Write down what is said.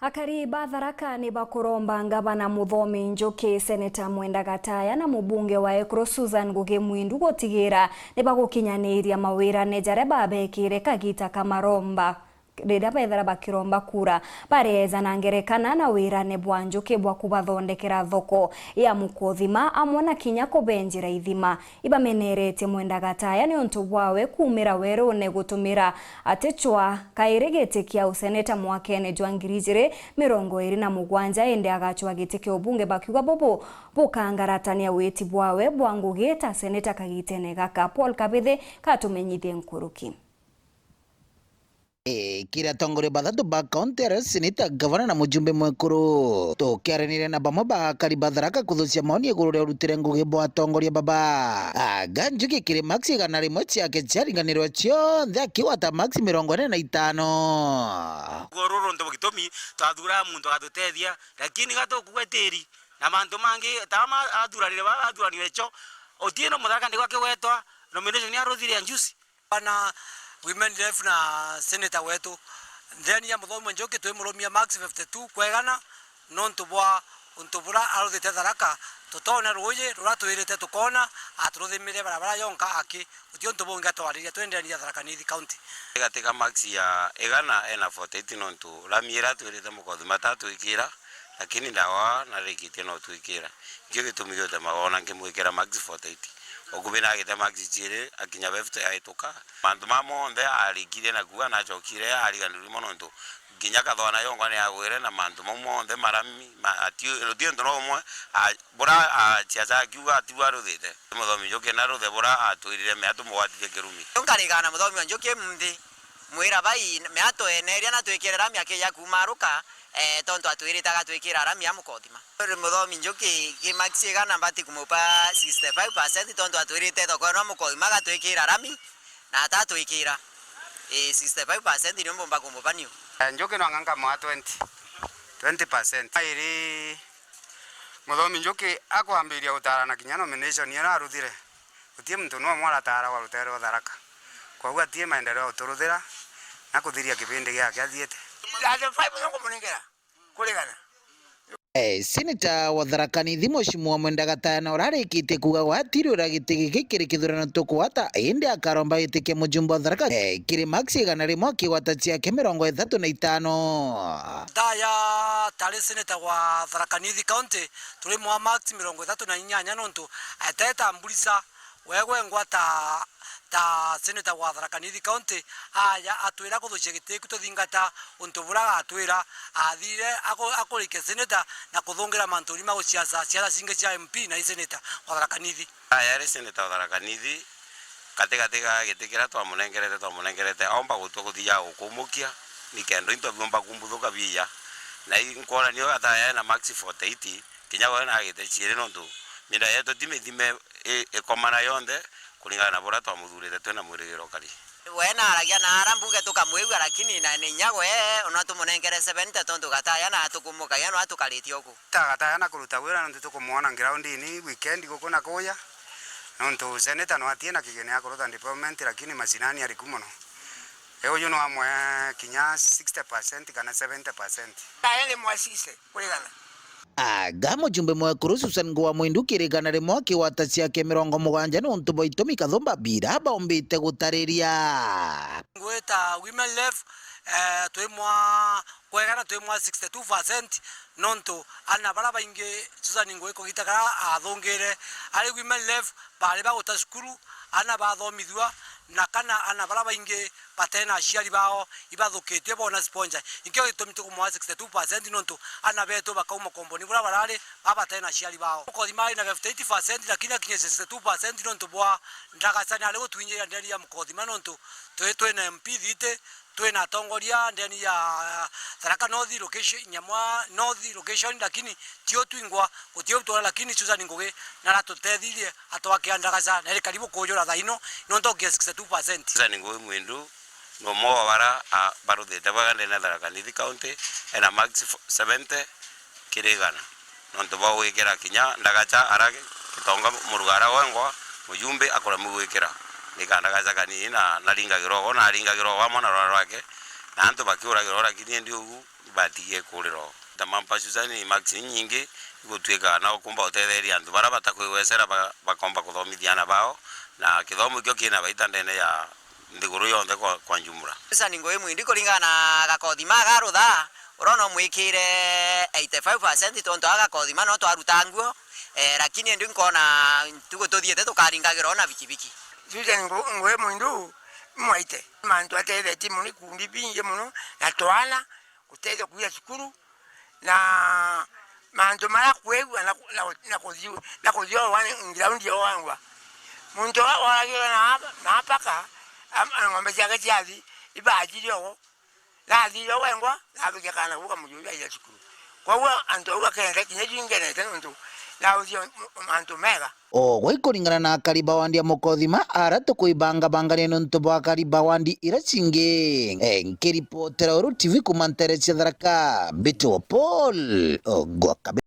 Akariba Tharaka ni bakuromba ngavana Muthomi Njuki, Seneta Mwenda Gataya na mubunge wa Ekuru Susan Ngugi Mwindu gutigira ni bagukinyaniria mawira ne jare babekire kagita kamaromba rĩrĩa bethera bakiromba kura bareza na ngerekana na wirane bwa Njuki bwa kubathondekera thoko ya mukothima amwe na kinya kubenjira ithima ibamenerete Mwenda Gataya ni untu bwawe kumira werone gutumira atechwa kairigete kia useneta mwakene jwa 2027 ende agachwa gite kia ubunge bakiuga bobo bukangaratania witi bwawe bwa Ngugi ta seneta kagitene gaka Paul Kabithe katumenyithie nkuruki. Kira tongore bathatu ba kaunti ya seneta gavana na mujumbe mwekuru tukiaranire na bamwe bakariba Tharaka kuthucia maoni iguru ria urutire Ngugi bwa tongoria baba Njuki kiri maxi igana rimwe ciake ciaringanirwo ciothe akiwa ta maxi 45 gororo ndo gitomi twathura muntu agatutethia lakini gatukuwe tiri na mantu mangi tama athuranire cho Otieno Mutharika ndi gwake wetwa nomination ya Rothiri Anjusi bana women ref na senator wetu then ya Muthomi Njuki twimurumia max 52 kwegana nontu bwa untubura aruthite Tharaka tutona ruye ruratwirite tukona aturuthimire barabara yonka aki utio ntubunga twariria twendenia Tharaka Nithi county gatika max ya egana ena 48 nontu ramiera twirite mukothima tatu ikira lakini ndawa na rikitie no twikira ngio gitumigio te magona ngimwikira max 48 okubina agite max chire akinya befte aituka mandu mamonde arikire na kuga na chokire ariganiri mono ntu ginya kathona yongwa ni agwire na mandu mamonde marami atio ndo no mwe bora chiacha kiuga atiwa ruthite Muthomi Njuki na ruthe bora atwirire meatu mwatithie kirumi ngarigana Muthomi Njuki mthi mwira bai meato eneria na twikirira miake ya kumaruka tonto atwiritaga twikira rami ya mukothima Muthomi Njuki kimaxi igana mbati kumupa 65% tonto atwirite thoko no mukothima gatwikira rami na atatwikira 65% ni mbomba kumupa niyo Njuki no nganga mwa 20% iri Muthomi Njuki akwambiria utarana kinya nomination ya aruthire utie muntu no mwara tara wa rutero Tharaka kwa gwa tie maendeleo uturuthira na kuthiria kipindi giake athiete seneta wa Tharaka Nithi Mheshimiwa Mwenda Gataya na urarikite kuga gwatirirwa giti giki kiri kithurano tukwata indi akaromba giti kia mujumbe wa Tharaka kiri maxi igana rimwe akiwata ciake 35 Daya tari seneta wa Tharaka Nithi county turi mwa max 38 nontu ateta mbulisa wegwe ngwata ta seneta wa Tharaka Nithi county aya atwira kuthucia gitiku tuthingata untubura atwira athire akurike seneta na kuthungira manturi ma guciaca ciara cinge cia MP na seneta wa Tharaka Nithi aya ri seneta wa Tharaka Nithi katika gitikira twamunengerete aomba gutwa kuthia ukumukia nikendo into byomba kumbuthuka biya na inkora niyo ataya na max 48 kinya wana agite chire nondu minda yetu thime ekomana yonde kulingana na bora twamuthurite twena mwirigiro kari wena aragia na arambuge tukamwigwa lakini na ninyagwe ona tumunengere 70 tonto Gataya na tukumuka yano atukaritie oku Gataya na kuruta wira nontu tukumuona ground ni weekend gukuna kuya nontu seneta no atie na kigene akuruta department lakini masinani alikumono uyu no amwe kinya 60% kana 70% aele mwasise kulingana aga mujumbe mwekuru Susan Ngugi Mwindu kirigana rimwe akiwata ciake 70 ni untu boitumi kathumba bira bombite gutariria ngweta women left twimwa kwegana twimwa 62% nontu ana bara bainge Susan Ngugi kugitagara athungire ari women left bari baguta cukuru ana bathomithua na kana ana bara bainge patena aciari bao ibathukitie bona sponsor ikio gitumi tukumwa 62% nontu ana beto bakauma komboni bura barare babatena aciari bao mukothima ina 58% lakini akinye 62% nontu bwa ndagacana ari gutwinyiria ndeni ya mukothima nontu twetwe MP thite twena tongoria ndeni ya Tharaka North location nyamwa North location lakini tio twingwa gutio twa lakini Susan Ngugi na ratuthethirie atwake ndagaca na ri karibu kujura thaino nonto kia 62% Susan Ngugi Mwindu no mo bara baruthite bagande na Tharaka Nithi county ena max 70 kirigana nonto ba wikira kinya ndagaca arage kitonga murugara wengwa mujumbe akora mwikira nikandagaca kanini na ringagiro wa mwana rwake na antu bakiuragira lakini ndi ugu batige kuriro tamampa Susan Maxi nyingi gutwika na ukumba utetheria antu bara batakwigwecera bakomba kuthomithiana bao na kithomo kio kina baita ndene ya ndiguru yonthe kwa njumura sasa ningo imwe ndiko lingana na gakothima garutha urona mwikire 85% tonto agakothima no twarutanguo lakini ndi nkona tugo tuthiete tukaringagira ona bikibiki Susan ngwe mundu mwaite mantu atele timu ni kundi binje muno na twala kuteza kuya shukuru na mantu mara kwegwa na kuziwa wani ngiraundi owangwa muntu wagira na paka ngombe zake jazi ibajiriyo lazilo wengwa labike kana kuka mujuya ya shukuru kwa hiyo anto wakenda kinejingene tano lauzio mantu mega gwaikuringana na kariba wandi ya mukothima ara tukuibanga bangania nonto bwa kariba wandi iracingi nkiripotera uru TV kumantere cia Tharaka Bito Paul Ogwaka.